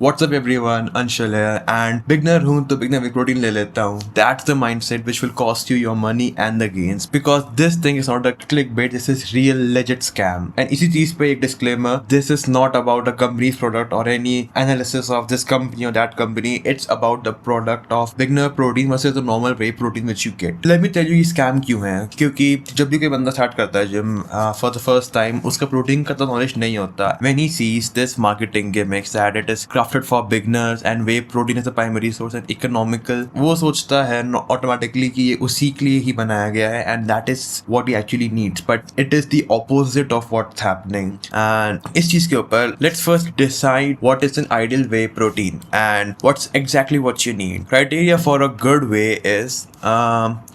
What's up everyone, Anshul here and beginner हूँ तो beginner with protein ले लेता हूँ. That's the mindset which will cost you your money and the gains because this thing is not a clickbait, this is real legit scam. And इसी चीज पे एक disclaimer, this is not about a company's product or any analysis of this company or that company. It's about the product of beginner protein versus the normal whey protein which you get. Let me tell you ये scam क्यों है, क्योंकि जब भी कोई बंदा start करता है gym for the first time उसका प्रोटीन का तो नॉलेज नहीं होता. When he sees this marketing gimmicks that it is crafted for beginners and whey protein is the primary source and economical, वो सोचता है automatically कि ये उसी के लिए ही बनाया गया है and that is what he actually needs, but it is the opposite of what's happening. And इस चीज के ऊपर let's first decide what is an ideal whey protein and what's exactly what you need. Criteria for a good whey is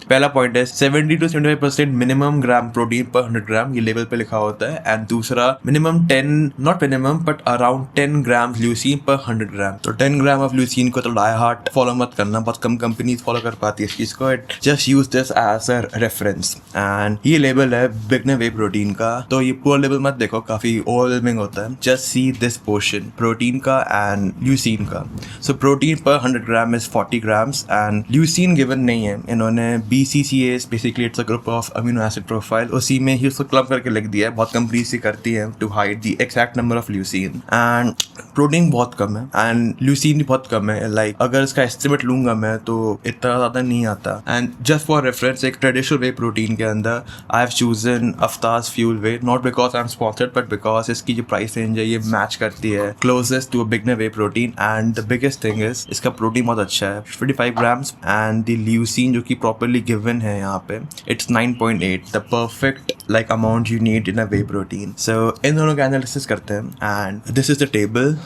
पहला point है 70 to 75% minimum gram protein पर 100 ग्राम, ये level पे लिखा होता है. एंड दूसरा minimum 10 not minimum but around 10 gram leucine पर 100 ग्राम. तो 10 ग्राम ऑफ ल्यूसीन को तो डाई हार्ट फॉलो मत करना, बहुत कम कंपनीज फॉलो कर पाती है इस चीज को. Just use this as a reference. And ये लेवल है बिगनर वे प्रोटीन का, तो ये पूरा लेवल मत देखो, काफी ओवरवेलमिंग होता है. Just see this portion protein का एंड ल्यूसीन का. सो प्रोटीन पर 100 gram is 40 grams and leucine given नहीं है. इन्होंने BCCAs basically it's a group of amino acid profile, उसी में ही उसको क्लब करके लिख दिया है. बहुत कंपनीज से करती है to hide the exact number of leucine. and protein बहुत कम है एंड ल्यूसीन भी बहुत कम है. लाइक अगर इसका एस्टिमेट लूंगा मैं तो इतना ज़्यादा नहीं आता. एंड जस्ट फॉर रेफरेंस एक ट्रेडिशनल वे प्रोटीन के अंदर आई हैव चूजन अफ्ताज fuel whey, not because I am sponsored but because इसकी जो प्राइस रेंज है ये मैच करती है closest to a beginner whey protein. And the biggest thing is इसका प्रोटीन बहुत अच्छा है, 55 ग्राम्स एंड द ल्यूसीन जो कि प्रॉपरली गिवन है यहाँ पे it's 9.8, the perfect like amount you need in a whey protein. So इन दोनों का एनालिसिस करते हैं and this is the table.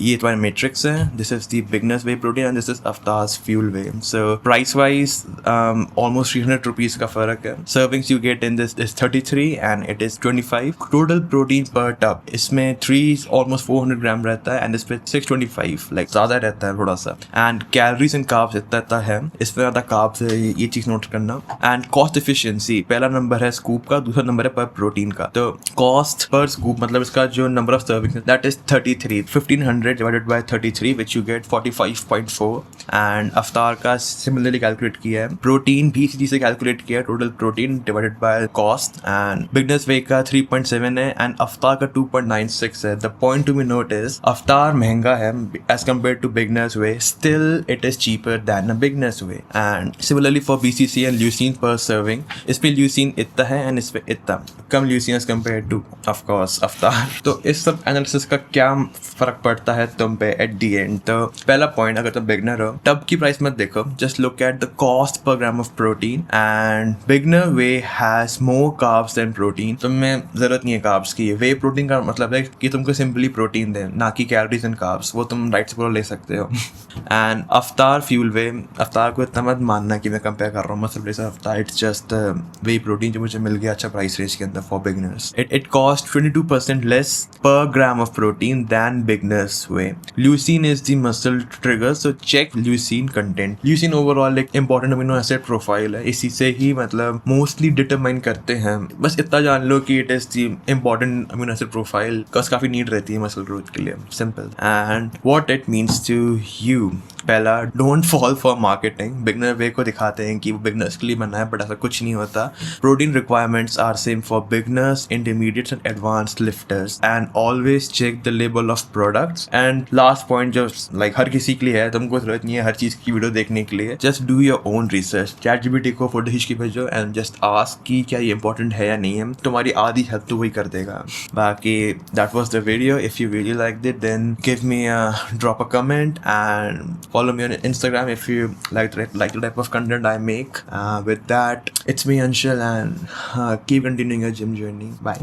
ये तुम्हारे मैट्रिक्स है. This is the beginners whey protein and this is अफ्ताज fuel whey. So price wise almost 300 rupees का फर्क है. Servings you get in this is 33 and it is 25. Total protein per tub इसमें 3 almost 400 ग्राम रहता है and इस पे 625, like ज्यादा रहता है थोड़ा सा. एंड कैलोरीज एंड कार्ब्स इतना है, इसमें ज्यादा कार्ब्स है, ये चीज नोट करना. एंड कॉस्ट एफिशिएंसी पहला नंबर है स्कूप का, दूसरा नंबर है पर प्रोटीन का. तो कॉस्ट पर स्कूप मतलब इसका जो number of serving that is 33, 1500 divided by 33 which you get 45.4. And Avvatar का सिमिलरली कैलकुलेट किया है. प्रोटीन भी इसी से कैलकुलेट किया है, total protein divided by cost. And beginners whey का 3.7 है एंड अफ्तार का 2.96 है. The point to be note is Avvatar महंगा है as compare to beginners whey, still it is cheaper than a beginners whey. And similarly for BCC and leucine per serving, इस पे leucine इतना है एंड इस पे इतना कम leucine as compare to of course Avvatar. तो इस सब एनालिसिस का क्या फर्क पड़ता है तुम पे एट दी एंड. तो पहला पॉइंट, अगर तुम बिगनर हो टब की प्राइस मत देखो, just look at the cost per gram of protein. And beginner whey has more carbs than protein. तुम्हें जरूरत नहीं है कार्ब्स की. वे प्रोटीन का मतलब है कि तुमको सिंपली प्रोटीन दे, ना कि कैलोरीज एंड कार्ब्स. वो तुम राइट से पूरा ले सकते हो. एंड अफ्तार फ्यूल वे, अफ्तार को इतना मत मानना कि मैं कंपेयर कर रहा हूँ, मतलब जैसा अफ्तार इट्स जस्ट वे प्रोटीन जो मुझे मिल गया अच्छा प्राइस रेंज के अंदर for beginners. It cost 22% less per gram of protein than beginner's way. Leucine is the muscle trigger, so check leucine content. Leucine overall एक important amino acid profile है, इसी से ही मतलब mostly determine करते हैं. बस इतना जान लो कि it is the important amino acid profile cause काफी need रहती है muscle growth के लिए. Simple. And what it means to you. पहला, don't fall for marketing. Beginner whey को दिखाते हैं कि वो बिगनर्स के लिए बना है बट ऐसा कुछ नहीं होता. Protein requirements are same for beginners, intermediates and advanced lifters. And always check the label of products. And last point जो लाइक हर किसी के लिए है, तुमको जरूरत नहीं है हर चीज की वीडियो देखने के लिए. Just do your own research. ChatGPT को फोटो खींच के भेजो एंड जस्ट आस्क कि क्या ये इंपॉर्टेंट है या नहीं है. तुम्हारी आधी हेल्प तो वही कर देगा. बाकी that was the video. If you really like it then give me drop a comment and follow me on Instagram if you like the type of content I make. With that, it's me Anshul and keep continuing your gym journey. Bye.